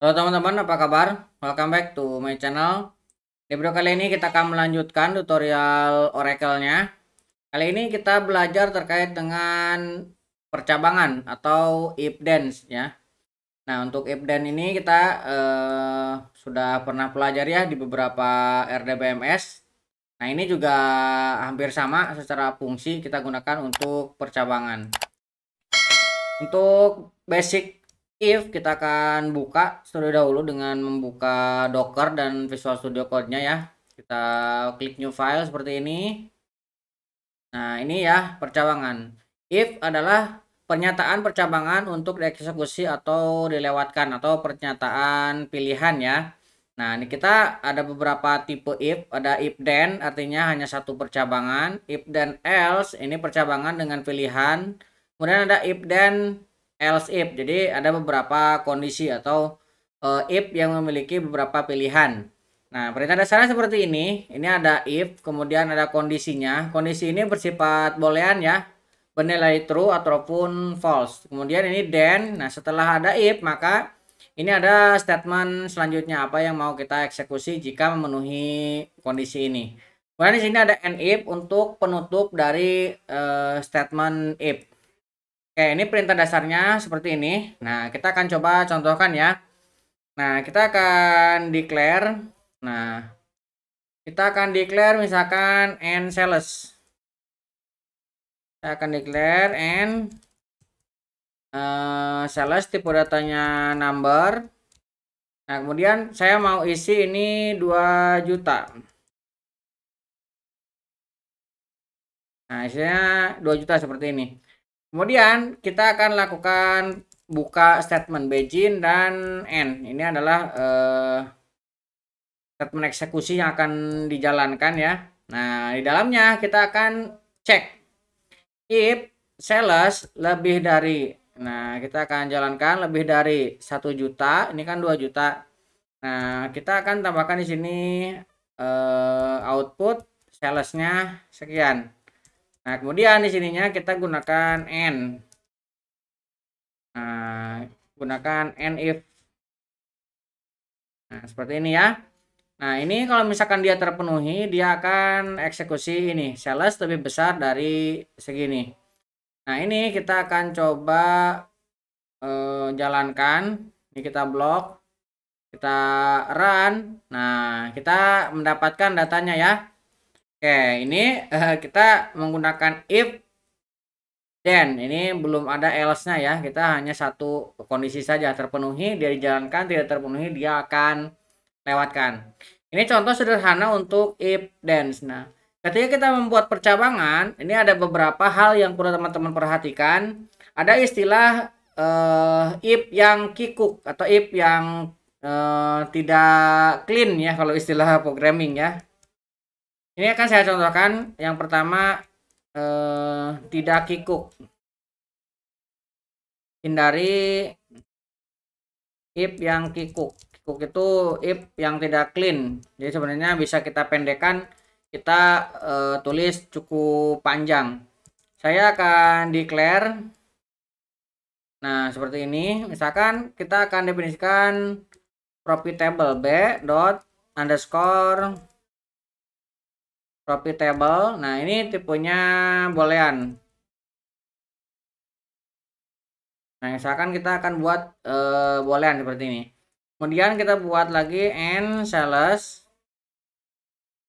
Halo teman-teman, apa kabar? Welcome back to my channel. Di video kali ini kita akan melanjutkan tutorial Oracle-nya. Kali ini kita belajar terkait dengan percabangan atau if then ya. Nah, untuk if then ini kita sudah pernah pelajari ya di beberapa RDBMS. Nah, ini juga hampir sama secara fungsi kita gunakan untuk percabangan. Untuk basic if kita akan buka terlebih dahulu dengan membuka Docker dan Visual Studio Code-nya ya. Kita klik new file seperti ini. Nah, ini ya percabangan. If adalah pernyataan percabangan untuk dieksekusi atau dilewatkan atau pernyataan pilihan ya. Nah, ini kita ada beberapa tipe if. Ada if then artinya hanya satu percabangan. If then else ini percabangan dengan pilihan. Kemudian ada if then else if. Jadi ada beberapa kondisi atau if yang memiliki beberapa pilihan. Nah, perintah dasarnya seperti ini. Ini ada if, kemudian ada kondisinya. Kondisi ini bersifat boolean ya, bernilai true ataupun false. Kemudian ini then. Nah, setelah ada if, maka ini ada statement selanjutnya apa yang mau kita eksekusi jika memenuhi kondisi ini. Kemudian di sini ada end if untuk penutup dari statement if. Oke, ini perintah dasarnya seperti ini. Nah, kita akan coba contohkan ya. Nah, kita akan declare. Nah, kita akan declare misalkan and sales. Saya akan declare and sales, tipe datanya number. Nah, kemudian saya mau isi ini 2 juta. Nah, isinya 2 juta seperti ini. Kemudian kita akan lakukan buka statement begin dan end. Ini adalah statement eksekusi yang akan dijalankan ya. Nah, di dalamnya kita akan cek if sales lebih dari, nah kita akan jalankan lebih dari 1 juta, ini kan 2 juta. Nah, kita akan tambahkan di sini output salesnya sekian. Nah, kemudian di sininya kita gunakan and. Nah, gunakan and if. Nah, seperti ini ya. Nah, ini kalau misalkan dia terpenuhi, dia akan eksekusi ini. Sales lebih besar dari segini. Nah, ini kita akan coba jalankan. Ini kita blok. Kita run. Nah, kita mendapatkan datanya ya. Oke, ini kita menggunakan if then. Ini belum ada else-nya ya. Kita hanya satu kondisi saja terpenuhi, dia dijalankan, tidak terpenuhi, dia akan lewatkan. Ini contoh sederhana untuk if then. Nah, ketika kita membuat percabangan, ini ada beberapa hal yang perlu teman-teman perhatikan. Ada istilah if yang kikuk atau if yang tidak clean ya kalau istilah programming ya. Ini akan saya contohkan. Yang pertama tidak kikuk. Hindari if yang kikuk. Kikuk itu if yang tidak clean. Jadi sebenarnya bisa kita pendekkan, kita tulis cukup panjang. Saya akan declare. Nah, seperti ini. Misalkan kita akan definisikan profitable b dot underscore profitable. Nah, ini tipenya boolean. Nah, misalkan kita akan buat boolean seperti ini. Kemudian kita buat lagi and sales.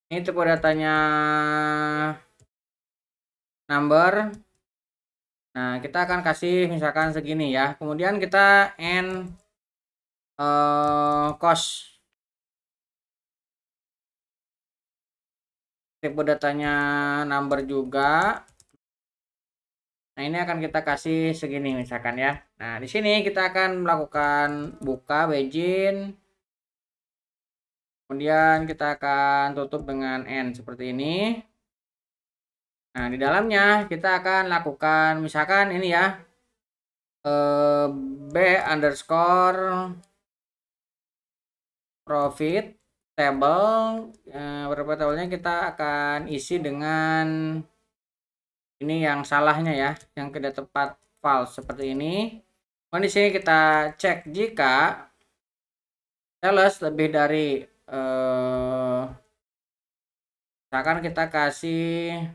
Ini tipe datanya number. Nah, kita akan kasih misalkan segini ya. Kemudian kita and cost. Tipe datanya number juga. Nah, ini akan kita kasih segini misalkan ya. Nah, di sini kita akan melakukan buka begin. Kemudian kita akan tutup dengan end seperti ini. Nah, di dalamnya kita akan lakukan misalkan ini ya. B underscore profit table. Berapa tabelnya kita akan isi dengan ini yang salahnya ya, yang tidak tepat false seperti ini. Di sini kita cek jika sales lebih dari misalkan kita kasih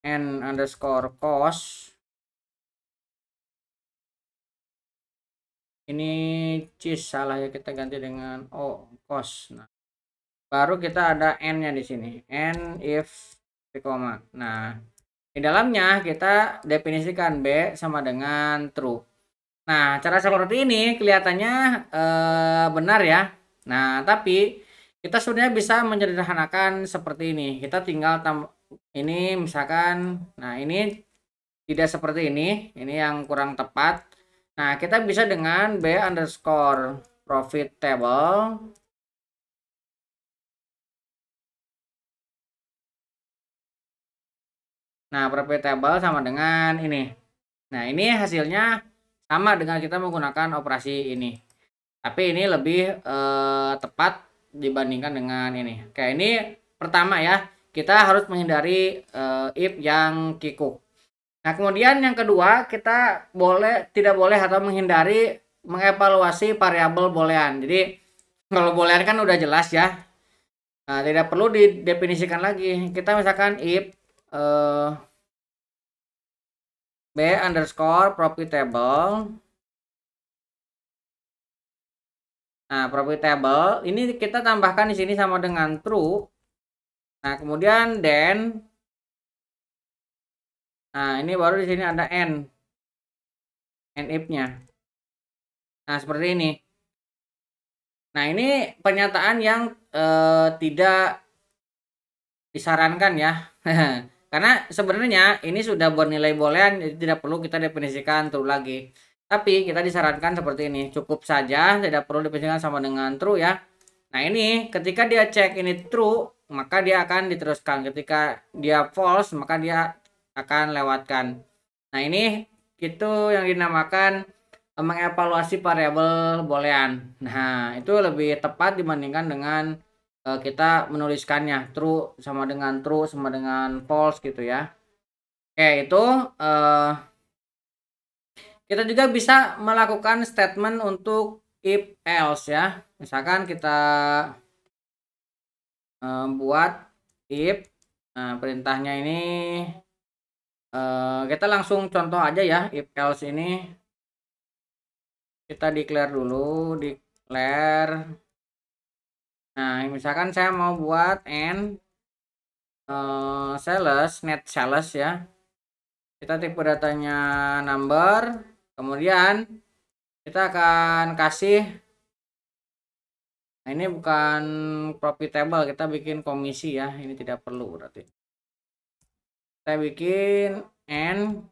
n underscore cost, ini cheese salah ya, kita ganti dengan cost. Nah, baru kita ada n-nya di sini, n if koma. Nah, di dalamnya kita definisikan b sama dengan true. Nah, cara seperti ini kelihatannya benar ya. Nah, tapi kita sebenarnya bisa menyederhanakan seperti ini. Kita tinggal ini misalkan, nah ini tidak seperti ini yang kurang tepat. Nah, kita bisa dengan b underscore profit table. Nah, profit table sama dengan ini. Nah, ini hasilnya sama dengan kita menggunakan operasi ini. Tapi ini lebih tepat dibandingkan dengan ini. Kayak ini pertama ya, kita harus menghindari if yang kikuk. Nah, kemudian yang kedua, kita tidak boleh atau menghindari mengevaluasi variabel boolean. Jadi kalau boolean kan udah jelas ya. Nah, tidak perlu didefinisikan lagi. Kita misalkan if b underscore profitable. Nah, profitable ini kita tambahkan di sini sama dengan true. Nah, kemudian then, nah ini baru di sini ada n if-nya. Nah, seperti ini. Nah, ini pernyataan yang tidak disarankan ya. Karena sebenarnya ini sudah bernilai boolean, jadi tidak perlu kita definisikan true lagi. Tapi kita disarankan seperti ini, cukup saja, tidak perlu definisikan sama dengan true ya. Nah, ini ketika dia cek ini true, maka dia akan diteruskan. Ketika dia false, maka dia akan lewatkan. Nah, ini itu yang dinamakan mengevaluasi variabel boolean. Nah, itu lebih tepat dibandingkan dengan kita menuliskannya true sama dengan true sama dengan false gitu ya. Oke, itu kita juga bisa melakukan statement untuk if else ya. Misalkan kita buat if, perintahnya ini kita langsung contoh aja ya. If else ini kita declare dulu, declare. Nah, misalkan saya mau buat n sales, net sales ya. Kita tipe datanya number, kemudian kita akan kasih, nah ini bukan profitable, kita bikin komisi ya, ini tidak perlu berarti. Kita bikin n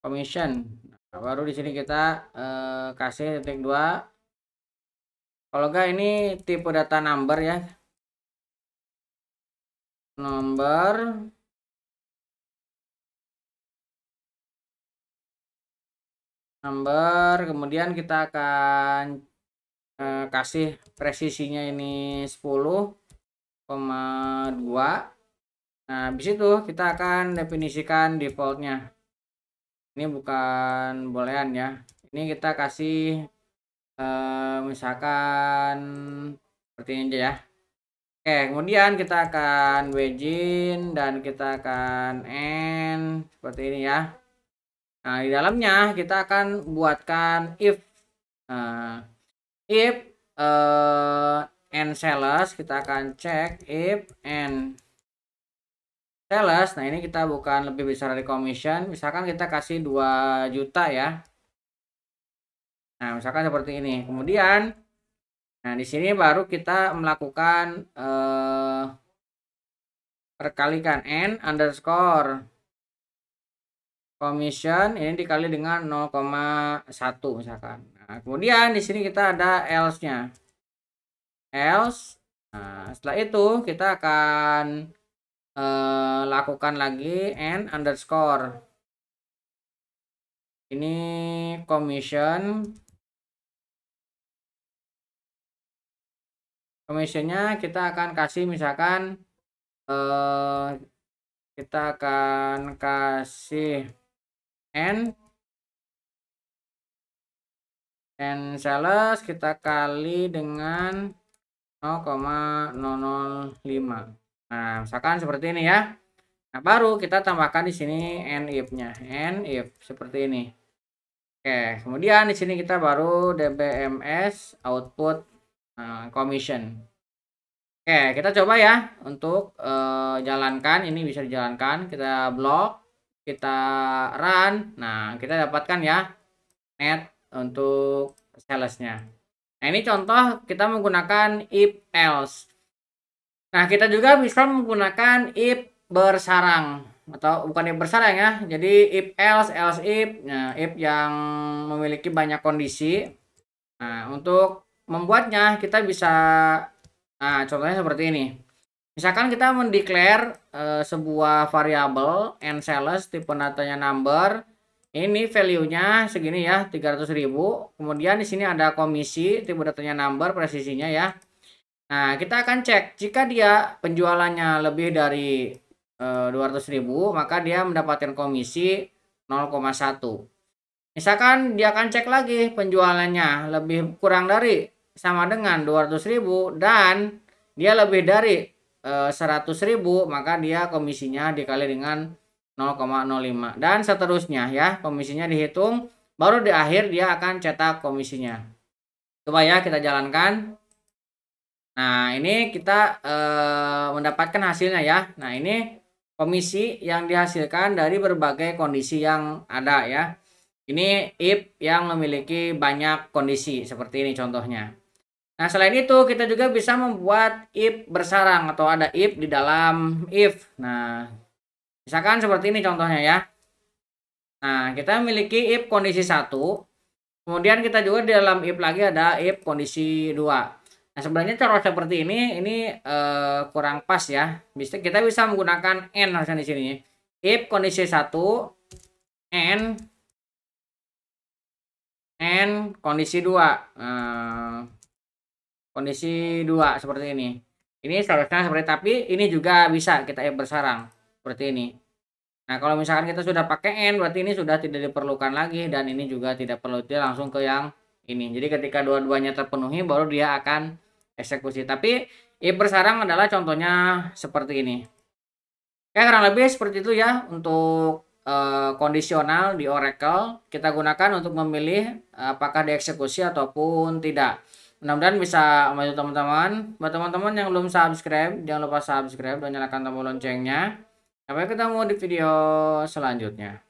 commission. Nah, baru di sini kita kasih titik 2. Kalau enggak ini tipe data number ya. Number kemudian kita akan kasih presisinya ini 10,2. Nah, habis itu kita akan definisikan defaultnya. Ini bukan boolean ya. Ini kita kasih misalkan seperti ini aja ya. Oke, kemudian kita akan begin dan kita akan end seperti ini ya. Nah, di dalamnya kita akan buatkan if. If and sales, kita akan cek if and sales. Nah, ini kita bukan lebih besar dari commission. Misalkan kita kasih 2 juta ya. Nah, misalkan seperti ini. Kemudian, nah di sini baru kita melakukan perkalikan n underscore commission ini dikali dengan 0,1 misalkan. Nah, kemudian di sini kita ada else-nya. Else. Nah, setelah itu kita akan lakukan lagi n underscore ini commissionnya kita akan kasih misalkan kita akan kasih N sales kita kali dengan 0,005. Nah, misalkan seperti ini ya. Nah, baru kita tambahkan di sini n if-nya. N if seperti ini. Oke, kemudian di sini kita baru dbms output commission. Oke, kita coba ya untuk jalankan. Ini bisa dijalankan. Kita blok, kita run. Nah, kita dapatkan ya net untuk salesnya. Nah, ini contoh kita menggunakan if else. Nah, kita juga bisa menggunakan if bersarang atau bukan if bersarang ya. Jadi if else, else if. Nah, if yang memiliki banyak kondisi. Nah, untuk membuatnya kita bisa contohnya seperti ini. Misalkan kita mendeklar sebuah variabel n sales tipe datanya number. Ini value-nya segini ya, 300.000. Kemudian di sini ada komisi, tipe datanya number, presisinya ya. Nah, kita akan cek jika dia penjualannya lebih dari 200.000, maka dia mendapatkan komisi 0,1. Misalkan dia akan cek lagi penjualannya lebih kurang dari sama dengan 200.000 dan dia lebih dari 100.000, maka dia komisinya dikali dengan 0,05 dan seterusnya ya, komisinya dihitung, baru di akhir dia akan cetak komisinya. Coba ya kita jalankan. Nah, ini kita mendapatkan hasilnya ya. Nah, ini komisi yang dihasilkan dari berbagai kondisi yang ada ya. Ini if yang memiliki banyak kondisi seperti ini contohnya. Nah, selain itu kita juga bisa membuat if bersarang atau ada if di dalam if. Nah, misalkan seperti ini contohnya ya. Nah, kita memiliki if kondisi 1. Kemudian kita juga di dalam if lagi ada if kondisi 2. Nah, sebenarnya cara seperti ini kurang pas ya. Kita bisa menggunakan n harusnya di sini. If kondisi 1 n kondisi 2. Kondisi 2 seperti ini. Ini seharusnya seperti, tapi ini juga bisa kita if bersarang seperti ini. Nah, kalau misalkan kita sudah pakai n, berarti ini sudah tidak diperlukan lagi dan ini juga tidak perlu, dia langsung ke yang ini. Jadi ketika dua-duanya terpenuhi baru dia akan eksekusi. Tapi if bersarang adalah contohnya seperti ini. Ya, kurang lebih seperti itu ya untuk kondisional di Oracle. Kita gunakan untuk memilih apakah dieksekusi ataupun tidak. Mudah-mudahan bisa membantu teman-teman. Buat teman-teman yang belum subscribe, jangan lupa subscribe dan nyalakan tombol loncengnya. Sampai ketemu di video selanjutnya.